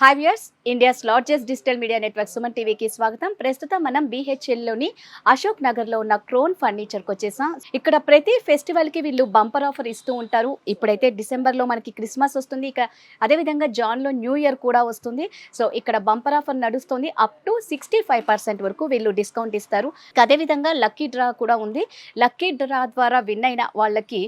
Hi viewers, India's largest digital media network Suman టీవీకి స్వాగతం. ప్రస్తుతం మనం బిహెచ్ఎల్లోని అశోక్ నగర్లో ఉన్న క్రోన్ ఫర్నిచర్కి వచ్చేసాం. ఇక్కడ ప్రతి ఫెస్టివల్కి వీళ్ళు బంపర్ ఆఫర్ ఇస్తూ ఉంటారు. ఇప్పుడైతే డిసెంబర్లో మనకి క్రిస్మస్ వస్తుంది, ఇక అదేవిధంగా జాన్లో న్యూ ఇయర్ కూడా వస్తుంది. సో ఇక్కడ బంపర్ ఆఫర్ నడుస్తుంది. అప్ టు 65% వరకు వీళ్ళు డిస్కౌంట్ ఇస్తారు. అదేవిధంగా లక్కీ డ్రా కూడా ఉంది. లక్కీ డ్రా ద్వారా విన్ అయిన వాళ్ళకి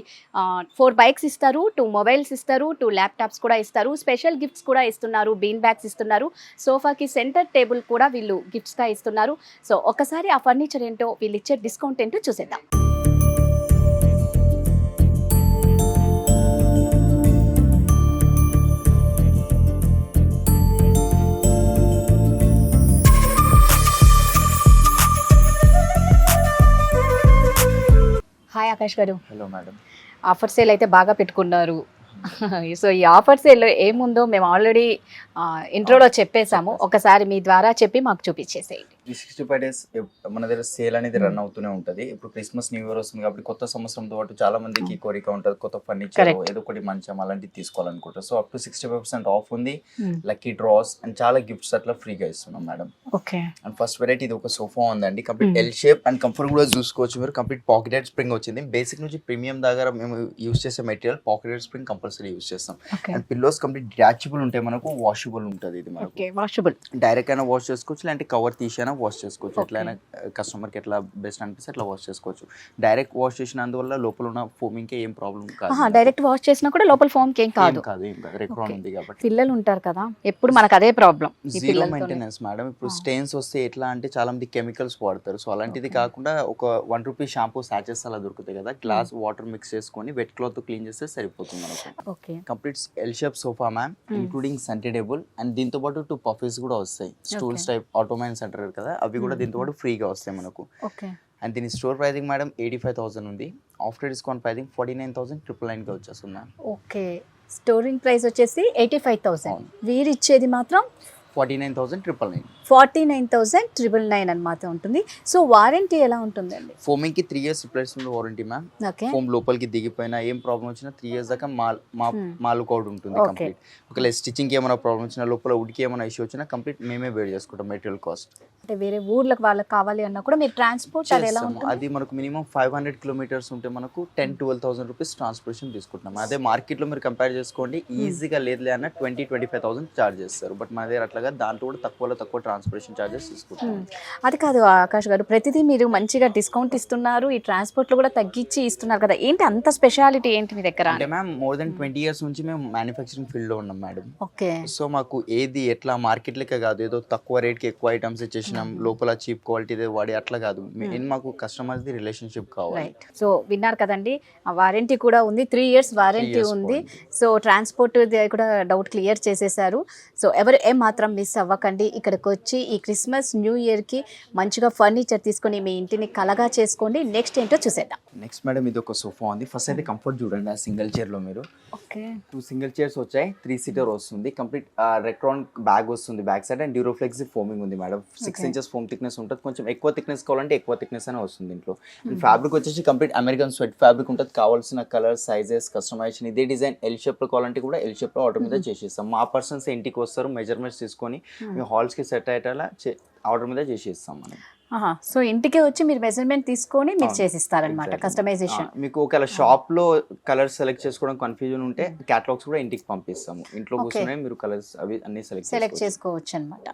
4 బైక్స్ ఇస్తారు, 2 మొబైల్స్ ఇస్తారు, 2 ల్యాప్టాప్స్ కూడా ఇస్తారు. స్పెషల్ గిఫ్ట్స్ కూడా ఇస్తున్నారు. బ్యాగ్స్ ఇస్తున్నారు. సోఫాకి సెంటర్ టేబుల్ కూడా వీళ్ళు గిఫ్ట్స్ గా ఇస్తున్నారు. సో ఒకసారి ఆ ఫర్నిచర్ ఏంటో, వీళ్ళు ఇచ్చే డిస్కౌంట్ ఏంటో చూసేద్దాం. హాయ్ ఆకాష్ గారు. Hello madam. ఆఫర్ సేల్ అయితే బాగా పెట్టుకున్నారు. సో ఈ ఆఫర్ సేల్లో ఏముందో మేము ఆల్రెడీ ఇంట్రోలో చెప్పేశాము. ఒకసారి మీ ద్వారా చెప్పి మాకు చూపించేసేయండి. 365 డేస్ మన దగ్గర సేల్ అనేది రన్ అవుతూనే ఉంటుంది. ఇప్పుడు క్రిస్మస్ న్యూ ఇయర్ వస్తుంది కాబట్టి కొత్త సంవత్సరంతో పాటు చాలా మందికి కోరిక ఉంటుంది, కొత్త ఫర్నిచర్ ఏదో ఒకటి మంచం అలాంటివి తీసుకోవాలనుకుంటారు. సో అప్ టు 65% ఆఫ్ ఉంది. లక్కీ డ్రాస్ అండ్ చాలా గిఫ్ట్స్ అట్లా ఫ్రీగా ఇస్తున్నాం madam. Okay. And first variety ఇది ఒక సోఫా ఉందండి. Complete L shape and comfort కూడా చూసుకోవచ్చు మీరు. కంప్లీట్ పాకెటెడ్ స్ప్రింగ్ వచ్చింది. బేసిక్ నుంచి ప్రీమియం దగ్గర మేము యూస్ చేసే material pocketed spring compulsory use చేస్తాం. అండ్ పిల్లోస్ కంప్లీట్ డ్యాచబుల్ ఉంటాయి, మనకు వాషబుల్ ఉంటుంది. ఇది మనకు వాషబుల్, డైరెక్ట్ అయినా వాష్ చేసుకోవచ్చు, లేదంటే కవర్ తీసైనా వాష్ చేసుకోవచ్చు. ఎట్లయినా కస్టమర్కి ఎట్లా బెస్ట్ అనిపిస్తే అట్లా వాష్ చేసుకోవచ్చు. డైరెక్ట్ వాష్ చేసినందువల్ల లోపల ఉన్న ఫోమింగ్ ఏం ప్రాబ్లం కాదు. డైరెక్ట్ వాష్ చేసినా కూడా లోపల ఫోమ్ ఏం కాదు. రెక్రాన్ ఉంది కాబట్టి. పిల్లలు ఉంటారు కదా, ఎప్పుడు మనకు అదే ప్రాబ్లం. Zero maintenance madam. ఇప్పుడు స్టెయిన్స్ వస్తే ఎట్లా అంటే చాలా మంది కెమికల్స్ వాడతారు. సో అలాంటిది కాకుండా ఒక ₹1 షాంపూ సాచెస్ అలా దొరుకుతాయి కదా, గ్లాస్ వాటర్ మిక్స్ చేసుకొని వెట్ క్లాత్ క్లీన్ చేస్తే సరిపోతుంది మనకు. Complete L shape sofa ma'am, including centre table. And దీంతో పాటు 2 పఫీస్ కూడా వస్తాయి. స్టూల్స్ టైప్ ఆటోమైన్స్ అంటారు కదా, అవి కూడా దీంతో పాటు ఫ్రీగా వస్తాయి మనకు. అండ్ దీని స్టోర్ ప్రైసింగ్ మేడం 85,000 ఉంది. ఆఫ్టర్ డిస్కౌంట్ ప్రైసింగ్ 49,999 గా వచ్చేస్తుంది మ్యామ్. ఓకే. స్టోరింగ్ ప్రైస్ వచ్చేసి 85,000, వీరు ఇచ్చేది మాత్రం 49,999. 49,999 అనమాట ఉంటుంది. సో వారంటీ ఎలా ఉంటుందండి? ఫోమింగ్ కి 3 years replacement warranty ma'am. Foam లోపలికి దిగిపోయినా ఏం ప్రాబ్లం వచ్చినా 3 years దాకా మాల్ కోడ్ ఉంటుంది కంప్లీట్. ఒకవేళ స్టిచ్చింగ్ కి ఏమైనా ప్రాబ్లం వచ్చినా, లోపల వుడ్ కి ఏమైనా ఇష్యూ వచ్చినా కంప్లీట్ మేమే బేర్ చేసుకుంటాం మెటీరియల్ కాస్ట్. అంటే వేరే ఊర్లకు వాళ్ళకి కావాలి అన్నా కూడా మీరు ట్రాన్స్పోర్ట్ అది ఎలా ఉంటుంది? అది మనకు మినిమం 500 kilometers ఉంటే మనకు 10,000-12,000 రూపీస్ ట్రాన్స్పోర్టేషన్ తీసుకుంటున్నాం. అదే మార్కెట్ లో మీరు కంపేర్ చేసుకోండి, ఈజీగా లేదు అన్న 20,000-25,000 చార్జ్ చేస్తారు. బట్ మన దగ్గర అట్లాగా దాంట్లో కూడా తక్కువ ట్రాన్స్పోర్టేషన్ చార్జెస్ తీసుకుంటాం. అది కాదు ఆకాష్ గారు, ప్రతిదీ మీరు మంచిగా డిస్కౌంట్ ఇస్తున్నారు, ఈ ట్రాన్స్పోర్ట్ లో కూడా తగ్గించి ఇస్తున్నారు కదా, ఏంటి అంత స్పెషాలిటీ ఏంటి మీ దగ్గర? అంటే మ్యామ్ మోర్ దెన్ 20 years నుంచి మేము మ్యానుఫ్యాక్చరింగ్ ఫీల్డ్ లో ఉన్నాం మేడం. ఓకే. సో మాకు ఏది ఎట్లా మార్కెట్ లెక్క కాదు, ఏదో తక్కువ రేట్ కి ఎక్కువ ఐటమ్స్ ఇచ్చేసినాం, లోపల చీప్ క్వాలిటీ వాడి అట్లా కాదు. మాకు కస్టమర్స్ ది రిలేషన్షిప్ కావాలి. సో విన్నారు కదండి, వారంటీ కూడా ఉంది, 3 years వారంటీ ఉంది. సో ట్రాన్స్పోర్ట్ కూడా డౌట్ క్లియర్ చేసేసారు. సో ఎవరు ఏం మాత్రం మిస్ అవ్వకండి. ఇక్కడికి వచ్చి ఈ క్రిస్మస్ న్యూ ఇయర్ కి మంచిగా ఫర్నిచర్ తీసుకొని మీ ఇంటిని కలగా చేసుకోండి. నెక్స్ట్ ఏంటో చూసేద్దాం. నెక్స్ట్ మేడం ఇది ఒక సోఫా ఉంది. ఫస్ట్ అయితే కంఫర్ట్ చూడండి. ఆ సింగిల్ చైర్ లో మీరు 2 single chairs వచ్చాయి, 3-seater వస్తుంది. కంప్లీట్ రెక్రాన్ బ్యాగ్ వస్తుంది back side. And Duroflex foaming ఉంది మేడం. 6 inches ఫోమ్ థిక్నెస్ ఉంటుంది. కొంచెం ఎక్కువ థిక్నెస్ కావాలంటే ఎక్కువ థిక్నెస్ అనే వస్తుంది దీంట్లో. అండ్ ఫ్యాబ్రిక్ వచ్చేసి కంప్లీట్ అమెరికన్ స్వెట్ ఫ్యాబ్రిక్ ఉంటుంది. కావాల్సిన కలర్, సైజెస్, కస్టమైజేషన్ ఇదే డిజైన్ ఎల్ షేప్ లో కావాలంటే కూడా ఎల్ షేప్ లో ఆర్డర్ మీద చేసేస్తాం. మా పర్సన్స్ ఇంటికి వస్తారు, మెజర్మెంట్స్ తీసుకొని మీ హాల్స్ కి సెట్ అయ్యేలా ఆర్డర్ మీద చేసేస్తాం మనం. సో ఇంటికే వచ్చి మీరు మెజర్మెంట్ తీసుకొని మీరు చేసిస్తారనమాట కస్టమైజేషన్. మీకు ఒకవేళ షాప్ లో కలర్స్ సెలెక్ట్ చేసుకోవడం కన్ఫ్యూజన్ ఉంటే క్యాటలాగ్స్ కూడా ఇంటికి పంపిస్తాము. ఇంట్లో కూర్చొని మీరు కలర్స్ అవి అన్ని సెలెక్ట్ చేసుకోవచ్చు అనమాట.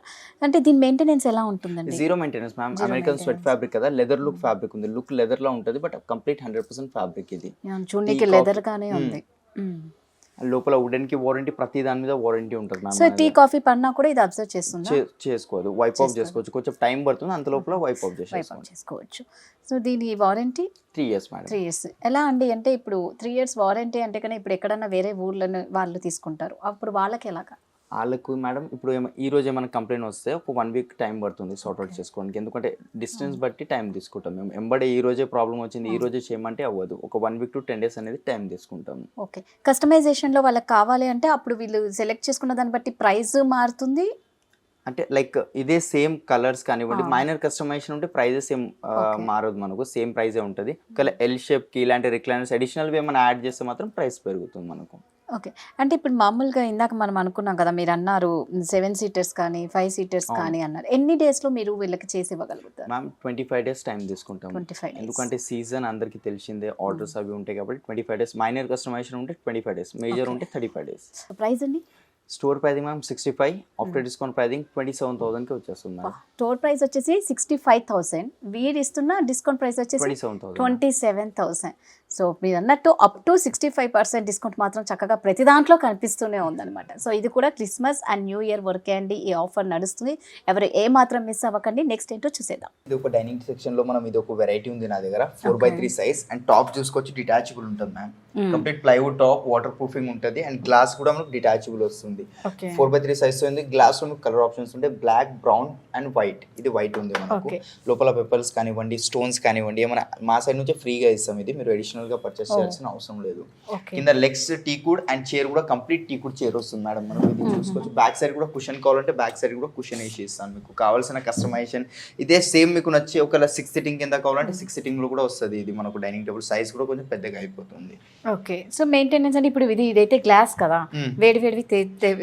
అంటే దీని మెయింటెనెన్స్ ఎలా ఉంటుందండి? Zero maintenance ma'am. American sweat fabric కదా, లెదర్ లుక్ ఫ్యాబ్రిక్ ఉంది. లుక్ లెదర్ లా ఉంటుంది, బట్ కంప్లీట్ 100% ఫ్యాబ్రిక్. ఇది చూడడానికి లెదర్ గానే ఉంది. లోపల వుడెన్ కి వారంటీ, ప్రతి దాని మీద వారంటీ ఉంటుంది మ్యామ్. సో టీ కాఫీ పడినా కూడా ఇది అబ్జర్వ్ చేస్తుంది, చేసుకోదు, వైప్ ఆఫ్ చేసుకోవచ్చు. కొంచెం టైం పడుతుంది, అంత లోపల వైప్ ఆఫ్ చేసుకోవచ్చు. సో దీని వారంటీ 3 years మేడం. 3 years ఎలా అండి? అంటే ఇప్పుడు 3 years వారంటీ అంటే కన్నా ఇప్పుడు ఎక్కడన్నా వేరే ఊర్లను వాళ్ళు తీసుకుంటారు, అప్పుడు వాళ్ళకి ఎలాగా? వాళ్ళకు మేడం ఇప్పుడు ఈ రోజు ఏమైనా కంప్లైంట్ వస్తే ఒక 1 week టైం పడుతుంది సార్ట్ అవుట్ చేసుకోవడానికి. ఎందుకంటే డిస్టెన్స్ బట్టి టైం తీసుకుంటాం మేము. ఎంబడే ఈ రోజే ప్రాబ్లం వచ్చింది, ఈ రోజే చేయమంటే అవ్వదు. ఒక 1 week to 10 days అనేది టైం తీసుకుంటాము. ఓకే. కస్టమైజేషన్ లో వాళ్ళకి కావాలి అంటే అప్పుడు వీళ్ళు సెలెక్ట్ చేసుకున్న దాన్ని బట్టి ప్రైస్ మారుతుంది. అంటే లైక్ ఇదే సేమ్ కలర్స్ కానివ్వండి, మైనర్ కస్టమైజేషన్ ఉంటే ప్రైజెస్ ఏం మారదు, మనకు సేమ్ ప్రైజే ఉంటుంది. ఒకవేళ ఎల్ షేప్ కి ఇలాంటి రిక్లైనర్స్ అడిషనల్ ఏమైనా యాడ్ చేస్తే మాత్రం ప్రైస్ పెరుగుతుంది మనకు. ఓకే. అంటే ఇప్పుడు మామూలుగా ఇందాక మనం అనుకున్నాం కదా, మీరు అన్నారు 7 సీటర్స్ కానీ 5 సీటర్స్ అవును. కానీ అన్నారు. ఎన్ని డేస్లో మీరు వీళ్ళకి చేసి ఇవ్వగలుగుతారు? మ్యామ్ 25 డేస్ టైం తీసుకుంటాం 25 days. ఎందుకంటే సీజన్ అందరికీ తెలిసిందే ఆర్డర్స్ అవి ఉంటాయి కాబట్టి 25 డేస్ మైనర్ కస్టమైజేషన్ ఉంటే 25 డేస్ మేజర్ Okay. ఉంటే 35 డేస్ ప్రైస్ అండి? Store pricing ma'am 65 after discount pricing 27,000కి వచ్చేస్తుంది మ్యామ్ స్టోర్ ప్రైస్ వచ్చేసి 65,000, వీరు ఇస్తున్న డిస్కౌంట్ ప్రైస్ వచ్చేసి 27,000 27,000. సో మీరు అన్నట్టు అప్ టు 65% డిస్కౌంట్ మాత్రం చక్కగా ప్రతి దాంట్లో కనిపిస్తూనే ఉందన్నమాట. సో ఇది కూడా క్రిస్మస్ అండ్ న్యూ ఇయర్ వరకే అండి ఈ ఆఫర్ నడుస్తుంది. ఎవరు ఏ మాత్రం మిస్ అవ్వకండి. నెక్స్ట్ ఏంటో చూసేద్దాం. ఇది ఒక డైనింగ్ సెక్షన్ లో మనం ఇది ఒక వెరైటీ ఉంది నా దగ్గర 4x3 సైజ్ అండ్ టాప్ చూసుకోవచ్చు డిటాచబుల్ ఉంటుంది ma'am complete plywood top water proofing ఉంటుంది అండ్ గ్లాస్ కూడా మనకు డిటాచబుల్ వస్తుంది 4x3 సైజ్ తో ఉంది గ్లాస్ లో మీకు కలర్ ఆప్షన్స్ ఉంటాయి బ్లాక్ బ్రౌన్ అండ్ వైట్ ఇది వైట్ ఉంది మనకు Okay. లోపల పెప్పర్స్ కానివ్వండి స్టోన్స్ కానివ్వండి ఏమైనా మా సైడ్ నుంచి ఫ్రీగా ఇస్తాం ఇది మీరు అడిషనల్ గా పర్చేస్ చేయాల్సిన అవసరం లేదు కింద లెగ్స్ టీకుడ్ అండ్ చైర్ కూడా కంప్లీట్ టీకుడ్ చైర్ వస్తుంది మేడం మనం ఇది చూసుకోవచ్చు బ్యాక్ సైడ్ కూడా కుషన్ కావాలంటే బ్యాక్ సైడ్ కూడా కుషన్ వేసి ఇస్తాను మీకు కావాల్సిన కస్టమైజేషన్ ఇదే సేమ్ మీకు నచ్చి ఒకవేళ 6 సిట్టింగ్ కింద కావాలంటే 6 సిట్టింగ్ లో కూడా వస్తుంది ఇది మనకు డైనింగ్ టేబుల్ సైజ్ కూడా కొంచెం పెద్దగా అయిపోతుంది ఓకే. సో మెయింటెనెన్స్ అంటే ఇప్పుడు ఇదైతే గ్లాస్ కదా, వేడి వేడివి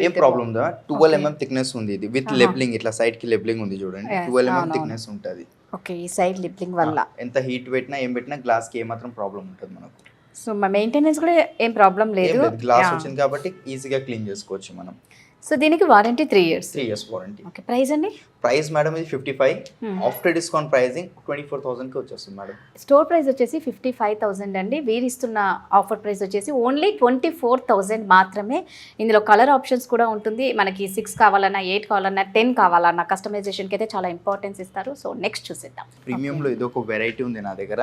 ఏం ప్రాబ్లం ఉందా 12 mm థిక్నెస్ ఉంది ఇది విత్ లెబ్లింగ్ ఇట్లా సైడ్ కి లెబ్లింగ్ ఉంది చూడండి 12 mm థిక్నెస్ ఉంటుంది ఓకే. ఈ సైడ్ లిప్లింగ్ వల్ల ఎంత హీట్ పెట్టినా ఏం పెట్టినా గ్లాస్ కి ఏమాత్రం ప్రాబ్లం ఉంటుంది మనకు సో మా మెయింటెనెన్స్ కూడా ఏం ప్రాబ్లం లేదు. గ్లాస్ వచ్చింది కాబట్టి ఈజీగా క్లీన్ చేసుకోవచ్చు మనం. సో దీనికి warranty 3 years. 3 years warranty. Okay. Price అండి? ప్రైస్ మేడం ఇది 55 ఆఫ్టర్ డిస్కౌంట్ ప్రైజింగ్ 24,000 కి వచ్చేస్తుంది మేడం. స్టోర్ ప్రైస్ వచ్చేసి 55,000 అండి. వీరు ఇస్తున్న ఆఫర్ ప్రైస్ వచ్చేసి ఓన్లీ 24,000 మాత్రమే. ఇందులో కలర్ ఆప్షన్స్ కూడా ఉంటుంది. మనకి 6 కావాలన్నా 8 కావాలన్నా 10 కావాలన్నా కస్టమైజేషన్కి అయితే చాలా ఇంపార్టెన్స్ ఇస్తారు. సో నెక్స్ట్ చూసేద్దాం. ప్రీమియం లో ఇది ఒక వెరైటీ ఉంది నా దగ్గర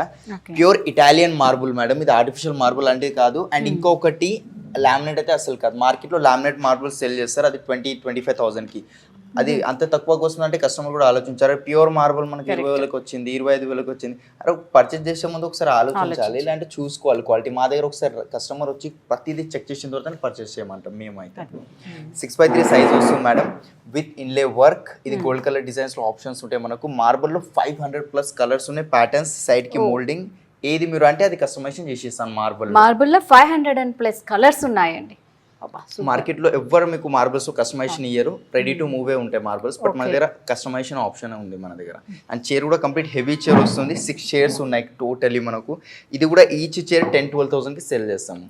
ప్యూర్ ఇటాలియన్ మార్బుల్ మేడం ఇది ఆర్టిఫిషియల్ మార్బుల్ అంటే కాదు అండ్ ఇంకొకటి లామినేట్ అయితే అసలు కాదు మార్కెట్ లో లామినేట్ మార్బుల్ సెల్ చేస్తారు అది 20-25,000 కి అది అంత తక్కువకి వస్తుందంటే కస్టమర్ కూడా ఆలోచించారు ప్యూర్ మార్బుల్ మనకి 20,000 వచ్చింది 25,000 వచ్చింది అరే పర్చేస్ చేసే ముందు ఒకసారి ఆలోచించాలి ఇలాంటి చూసుకోవాలి క్వాలిటీ మా దగ్గర ఒకసారి కస్టమర్ వచ్చి ప్రతిదీ చెక్ చేసిన తర్వాత పర్చేస్ చేయమంటాం మేమైతే 6x3 సైజ్ వస్తుంది మేడం విత్ ఇన్లే వర్క్ ఇది గోల్డ్ కలర్ డిజైన్స్ లో ఆప్షన్స్ ఉంటాయి మనకు మార్బుల్ లో 500+ కలర్స్ ఉన్నాయి ప్యాటర్న్స్ సైడ్ కి మోల్డింగ్ ఏది మీరు అంటే అది కస్టమైజేషన్ చేసేస్తాను మార్బుల్లో 500+ కలర్స్ ఉన్నాయండి. మార్కెట్ లో ఎవ్వరు మీకు మార్బుల్స్ కస్టమైజేషన్ ఇయ్యరు రెడీ టు మూవే ఉంటాయి మార్బుల్స్ బట్ మన దగ్గర కస్టమైజేషన్ ఆప్షన్ ఉంది మన దగ్గర అండ్ చైర్ కూడా కంప్లీట్ హెవీ చైర్ వస్తుంది 6 చైర్స్ ఉన్నాయి టోటలీ మనకు ఇది కూడా ఈచ్ చైర్ 10-12,000 కి సెల్ చేస్తాము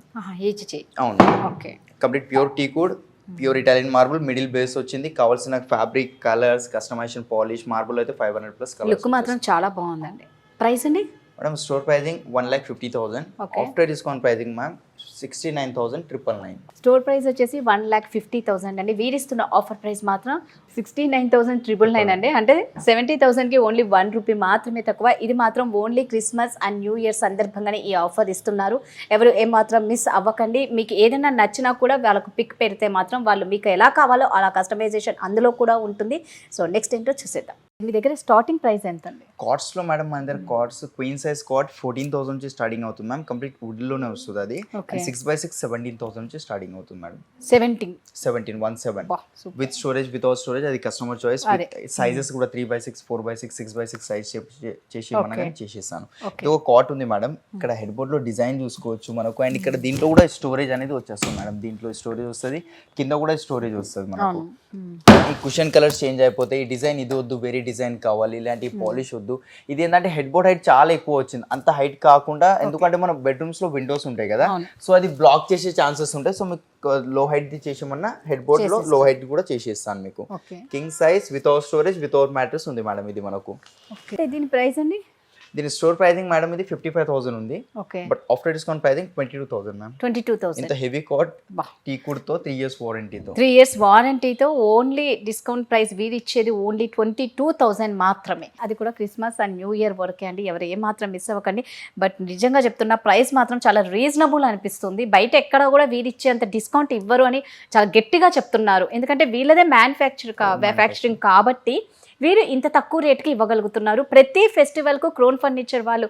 ఈచ్ చైర్ అవును okay. Complete pure teakwood pure Italian marble middle base వచ్చింది కావాల్సిన fabric colours customization polish marble అయితే 500+ కలర్స్ లుక్ మాత్రం చాలా బాగుందండి. ప్రైస్ అండి? Madam store pricing 1,50,000 after discount pricing ma'am 69,999. Store price వచ్చేసి 1,50,000 అండి. వీరిస్తున్న ఆఫర్ ప్రైస్ మాత్రం 69,999 అండి. అంటే 70,000కి ఓన్లీ 1 రూపీ మాత్రమే తక్కువ. ఇది మాత్రం only Christmas and new year సందర్భంగానే ఈ ఆఫర్ ఇస్తున్నారు. ఎవరు ఏమాత్రం మిస్ అవ్వకండి. మీకు ఏదైనా నచ్చినా కూడా వాళ్ళకు పిక్ పెడితే మాత్రం వాళ్ళు మీకు ఎలా కావాలో అలా కస్టమైజేషన్ అందులో కూడా ఉంటుంది. సో నెక్స్ట్ ఏంటో చూసేద్దాం. మీ దగ్గర స్టార్టింగ్ ప్రైస్ ఎంత అండి? కార్డ్స్ లో మేడం మన దగ్గర కార్డ్స్ క్వీన్ సైజ్ కార్డ్ 14,000 నుంచి స్టార్టింగ్ అవుతుంది మ్యామ్ కంప్లీట్ వుడ్ లోనే వస్తుంది అది 6x6 17,000 నుంచి స్టార్టింగ్ అవుతుంది madam 17 with storage without storage అది కస్టమర్ చాయిస్ సైజెస్ కూడా 3x6 4x6 6x6 సైజ్ చేసి మనం చేసేస్తాను ఇది ఒక కాట్ ఉంది మేడం ఇక్కడ హెడ్ బోర్డ్ లో డిజైన్ చూసుకోవచ్చు మనకు అండ్ ఇక్కడ దీంట్లో కూడా స్టోరేజ్ అనేది వచ్చేస్తుంది మేడం దీంట్లో స్టోరేజ్ వస్తుంది కింద కూడా స్టోరేజ్ వస్తుంది మనకు ఈ కుషన్ కలర్స్ చేంజ్ అయిపోతాయి ఈ డిజైన్ ఇది వద్దు వేరే డిజైన్ కావాలి ఇలాంటి పాలిష్ వద్దు ఇది ఏంటంటే హెడ్ బోర్డ్ హైట్ చాలా ఎక్కువ వచ్చింది అంత హైట్ కాకుండా ఎందుకంటే మన బెడ్రూమ్స్ లో విండోస్ ఉంటాయి కదా సో అది బ్లాక్ చేసే ఛాన్సెస్ ఉంటాయి సో మీకు లో హైట్ ది చేసేమన్నా హెడ్ బోర్డ్ లో లో హైట్ కూడా చేసేస్తాను మీకు king size without storage without mattress ఉంది మేడం ఇది మనకు దీని ప్రైస్ అండి దీని స్టోర్ ప్రైసింగ్ మేడం ఇది 55,000 ఉంది but after discount pricing 22,000 ma'am 22,000 ఇంత హెవీ కాట్ టీకుడ్ తో 3 years వారంటీతో 3 years వారంటీతో ఓన్లీ డిస్కౌంట్ ప్రైస్ వీరు ఇచ్చేది ఓన్లీ 22,000 మాత్రమే అది కూడా క్రిస్మస్ అండ్ న్యూ ఇయర్ వరకే అండి ఎవరు ఏమాత్రం మిస్ అవ్వకండి బట్ నిజంగా చెప్తున్న ప్రైస్ మాత్రం చాలా రీజనబుల్ అనిపిస్తుంది బయట ఎక్కడ కూడా వీరు ఇచ్చేంత డిస్కౌంట్ ఇవ్వరు అని చాలా గట్టిగా చెప్తున్నారు ఎందుకంటే వీళ్ళదే మ్యానుఫ్యాక్చరింగ్ కాబట్టి వీరు ఇంత తక్కువ రేట్కి ఇవ్వగలుగుతున్నారు. ప్రతి ఫెస్టివల్కు క్రోన్ ఫర్నిచర్ వాళ్ళు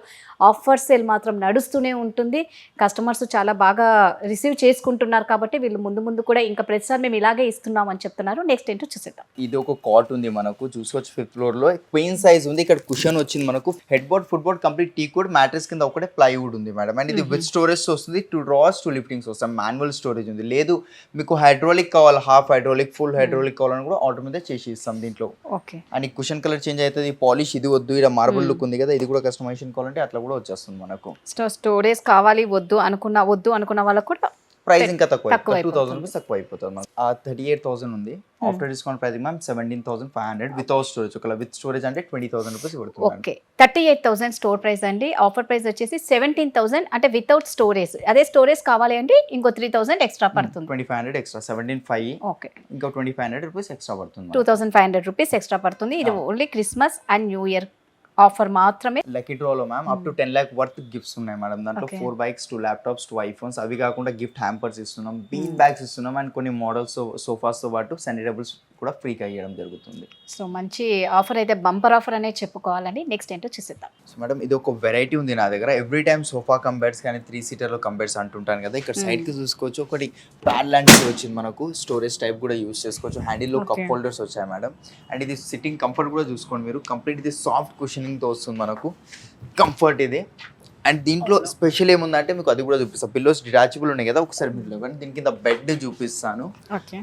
ఆఫర్ సేల్ మాత్రం నడుస్తూనే ఉంటుంది. కస్టమర్స్ చాలా బాగా రిసీవ్ చేసుకుంటున్నారు కాబట్టి వీళ్ళు ముందు ముందు కూడా ఇంకా ప్రతిసారి మేము ఇలాగే ఇస్తున్నాం అని చెప్తున్నారు. నెక్స్ట్ ఏంటో చూసేద్దాం. ఇది ఒక కాట్ ఉంది మనకు, చూసుకోవచ్చు 5th floor లో క్వీన్ సైజ్ ఉంది. ఇక్కడ కుషన్ వచ్చింది మనకు, head board foot board complete T code, mattress కింద ఒకటే ప్లైవుడ్ ఉంది మేడం. అండ్ ఇది విత్ స్టోరేజ్ వస్తుంది, 2 drawers 2 లిఫ్టింగ్స్ వస్తాయి. మాన్యువల్ స్టోరేజ్ ఉంది. లేదు మీకు హైడ్రాలిక్ కావాలి, హాఫ్ హైడ్రాలిక్ ఫుల్ హైడ్రాలిక్ కావాలని కూడా ఆర్డర్ మీద చేసి ఇస్తాం దీంట్లో. Okay. And cushion colour change అవుతుంది, పాలిష్ ఇది వద్దు, ఇక్కడ మార్బుల్ లుక్ ఉంది కదా, ఇది కూడా కస్టమైజేషన్ కావాలంటే అట్లా కూడా వచ్చేస్తుంది మనకు. స్టోరేజ్ కావాలి వద్దు అనుకున్న వాళ్ళకు కూడా ప్రైస్ ఇంకా తక్కువ 2000 రూపీస్ తక్కువ అయిపోతుంది మ్యామ్. 38,000 ఉంది, after discount price ma'am 17,500 without storage. ఒకవేళ విత్ స్టోరేజ్ అంటే 20,000 రూపీస్ పడుతుంది. ఓకే, 38,000 స్టోర్ ప్రైస్ అండి. ఆఫర్ ప్రైస్ వచ్చేసి 17,000 అంటే వితౌట్ స్టోరేజ్. అదే స్టోరేజ్ కావాలి అంటే ఇంకో 3,000 ఎక్స్ట్రా పడుతుంది. 2,500 ఎక్స్ట్రా, 17,500. ఓకే, ఇంకా 2,500 రూపీస్ ఎక్స్ట్రా పడుతుంది. 2,500 రూపీస్ ఎక్స్ట్రా పడుతుంది. ఇది only Christmas and new year offer మాత్రమే. లక్కీ డ్రాలో ma'am up to 10 lakh worth gifts ఉన్నాయి మేడం. దాంట్లో 4 bikes 2 laptops 2 iPhones, అవి కాకుండా గిఫ్ట్ హ్యాంపర్స్ ఇస్తున్నాం, బీన్ బ్యాగ్స్ ఇస్తున్నాం, అండ్ కొన్ని మోడల్స్ సోఫాస్ తో పాటు సన్నీ టేబుల్స్ కూడా ఫ్రీగా ఇవ్వడం జరుగుతుంది. సో మంచి ఆఫర్ అయితే, బంపర్ ఆఫర్ అనే చెప్పుకోవాలండి. నెక్స్ట్ ఏంటో చూసేద్దాం. సో మేడం ఇది ఒక వెరైటీ ఉంది నా దగ్గర. ఎవ్రీ టైమ్ సోఫా కంబెడ్స్ కానీ 3-seater లో కంబెడ్స్ అంటుంటాను కదా, ఇక్కడ సైడ్ కి చూసుకోవచ్చు ఒకటి ప్యాడ్ లాంటిది వచ్చింది మనకు, స్టోరేజ్ టైప్ కూడా యూస్ చేసుకోవచ్చు. హ్యాండిల్ లో కప్ హోల్డర్స్ వచ్చాయి మేడం. అండ్ ఇది సిట్టింగ్ కంఫర్ట్ కూడా చూసుకోండి మీరు, కంప్లీట్ ఇది సాఫ్ట్ కుషనింగ్ తో వస్తుంది మనకు, కంఫర్ట్ ఇది. అండ్ దీంట్లో స్పెషల్ ఏముందంటే మీకు అది కూడా చూపిస్తాను. పిల్లోస్ డిటాచబుల్ ఉన్నాయి కదా, ఒకసారి మీరు లేవండి, దీని కింద బెడ్ చూపిస్తాను. ఓకే,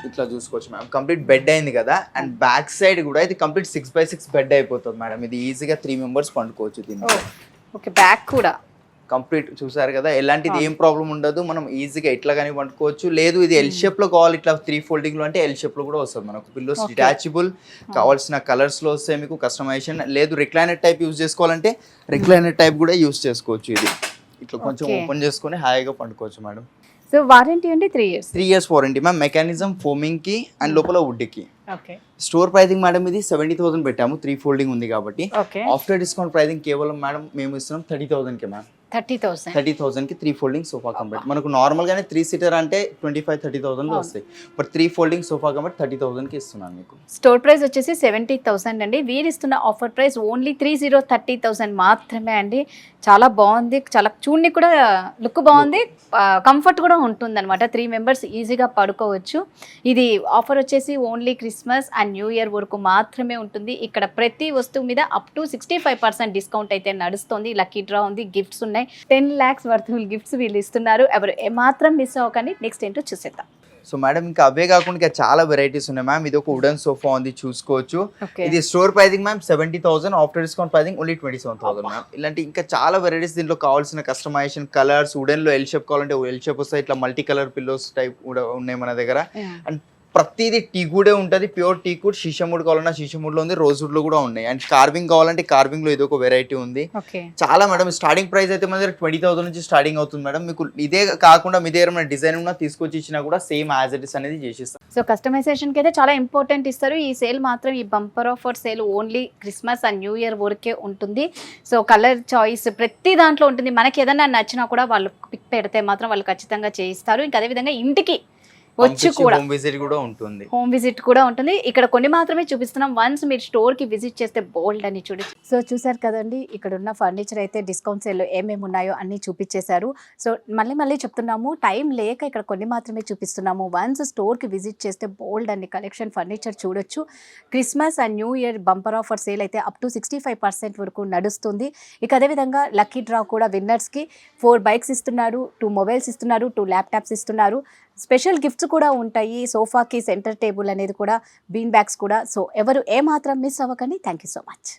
ఇట్లా చూసుకోవచ్చు మేడం, కంప్లీట్ బెడ్ అయింది కదా. అండ్ బ్యాక్ సైడ్ కూడా ఇది కంప్లీట్ 6x6 బెడ్ అయిపోతుంది మేడం. ఇది ఈజీగా 3 members పండుకోవచ్చు దీన్ని. ఓకే, బ్యాక్ కూడా కంప్లీట్ చూసారు కదా, ఎలాంటిది ఏం ప్రాబ్లం ఉండదు. మనం ఈజీగా ఇట్లా కానీ వండుకోవచ్చు. లేదు ఇది ఎల్ షేప్ లో కావాలి, ఇట్లా 3 folding లో అంటే ఎల్ షేప్ లో కూడా వస్తుంది మనకు. పిల్లోస్ డిటాచబుల్, కావాల్సిన కలర్స్ లో వస్తాయి మీకు, కస్టమైజేషన్. లేదు రిక్లైనర్ టైప్ యూజ్ చేసుకోవాలంటే రిక్లైనర్ టైప్ కూడా యూజ్ చేసుకోవచ్చు. ఇది ఇట్లా కొంచెం ఓపెన్ చేసుకొని హాయిగా పండుకోవచ్చు మేడం. సో వారంటీ అండి 3 years. 3 years warranty ma'am. Mechanism foaming కి అండ్ లోపల వుడ్ కి. ఓకే, స్టోర్ ప్రైసింగ్ మేడం ఇది 70,000 పెట్టాము, 3 folding ఉంది కాబట్టి. ఓకే, ఆఫ్టర్ డిస్కౌంట్ ప్రైసింగ్ కేవలం మేడం మేము ఇస్తున్నాం 30,000 కి మ్యామ్. 30,000 కి 3 folding సోఫా కంప్లీట్. మనకు నార్మల్ గానే 3-seater అంటే 25-30,000 లో వస్తాయి, బట్ 3 folding సోఫా కంప్లీట్ 30,000 కి ఇస్తున్నాను మీకు. స్టోర్ ప్రైస్ వచ్చేసి 70,000 అండి. వీరు ఇస్తున్న ఆఫర్ ప్రైస్ ఓన్లీ 30,000 మాత్రమే అండి. చాలా బాగుంది, చాలా చూడని కూడా లుక్ బాగుంది, కంఫర్ట్ కూడా ఉంటుంది అనమాట. 3 members ఈజీగా పడుకోవచ్చు. ఇది ఆఫర్ వచ్చేసి only Christmas and new year వరకు మాత్రమే ఉంటుంది. ఇక్కడ ప్రతి వస్తువు మీద అప్ టు 65% డిస్కౌంట్ అయితే నడుస్తుంది. లక్కీ డ్రా ఉంది, గిఫ్ట్స్ ఉన్నాయి, 10 lakhs వర్త్ గిఫ్ట్స్ వీళ్ళు ఇస్తున్నారు. ఎవరు ఏమాత్రం మిస్ అవ్వకండి. నెక్స్ట్ ఏంటో చూసేద్దాం. సో మేడం ఇంకా అవే కాకుండా ఇంకా చాలా వెరైటీస్ ఉన్నాయి మ్యామ్. ఇది ఒక వుడెన్ సోఫా ఉంది, చూసుకోవచ్చు. ఇది store pricing ma'am 70,000, after discount pricing only 27,000 ma'am. ఇలాంటి ఇంకా చాలా వెరైటీస్ దీంట్లో కావాల్సిన కస్టమైజేషన్ కలర్స్, వుడెన్ లో ఎల్ షేప్ కావాలంటే ఎల్ షేప్ వస్తాయి, ఇట్లా మల్టీ కలర్ పిల్లోస్ టైప్ కూడా ఉన్నాయి మన దగ్గర. అండ్ ప్రతిదీ టీకుడే ఉంటుంది, ప్యూర్ టీకుడ్. షీషముడ్ కావాలన్నా షీషముడ్ లో ఉంది, రోజ్వుడ్ లో కూడా ఉన్నాయి. అండ్ కార్వింగ్ కావాలంటే కార్వింగ్ లో ఇది ఒక వెరైటీ ఉంది. చాలా మేడం. స్టార్టింగ్ ప్రైస్ అయితే మన దగ్గర 20,000 నుంచి స్టార్టింగ్ అవుతుంది మేడం. మీకు ఇదే కాకుండా మీ దగ్గర డిజైన్ ఉన్న తీసుకొచ్చి ఇచ్చినా కూడా సేమ్ యాజ్ ఇట్ ఇస్ అనేది చేసిస్తాం. సో కస్టమైజేషన్ కి అయితే చాలా ఇంపార్టెంట్ ఇస్తారు. ఈ సేల్ మాత్రం, ఈ bumper offer sale only Christmas and new year వరకే ఉంటుంది. సో కలర్ చాయిస్ ప్రతి దాంట్లో ఉంటుంది. మనకి ఏదైనా నచ్చినా కూడా వాళ్ళు పిక్ పెడితే మాత్రం వాళ్ళు ఖచ్చితంగా చేయిస్తారు. ఇంకా అదేవిధంగా ఇంటికి వచ్చి కూడా హోమ్ విజిట్ కూడా ఉంటుంది. హోమ్ విజిట్ కూడా ఉంటుంది. ఇక్కడ కొన్ని మాత్రమే చూపిస్తున్నాం. వన్స్ మీరు స్టోర్ కి విజిట్ చేస్తే బోల్డ్ అని చూడొచ్చు. సో చూసారు కదండి, ఇక్కడ ఉన్న ఫర్నిచర్ అయితే డిస్కౌంట్ సేల్ లో ఏమేమి ఉన్నాయో అన్ని చూపించేశారు. సో మళ్ళీ చెప్తున్నాము, టైం లేక ఇక్కడ కొన్ని మాత్రమే చూపిస్తున్నాము. వన్స్ స్టోర్ కి విజిట్ చేస్తే బోల్డ్ అన్ని కలెక్షన్ ఫర్నిచర్ చూడొచ్చు. Christmas and new year bumper offer sale అయితే అప్ టు 65% వరకు నడుస్తుంది. ఇక అదేవిధంగా లక్కీ డ్రా కూడా విన్నర్స్ కి 4 bikes ఇస్తున్నారు, 2 mobiles ఇస్తున్నారు, 2 laptops ఇస్తున్నారు. స్పెషల్ గిఫ్ట్స్ కూడా ఉంటాయి. సోఫాకి సెంటర్ టేబుల్ అనేది కూడా, బీన్ బ్యాగ్స్ కూడా. సో ఎవరు ఏమాత్రం మిస్ అవ్వకండి. Thank you so much.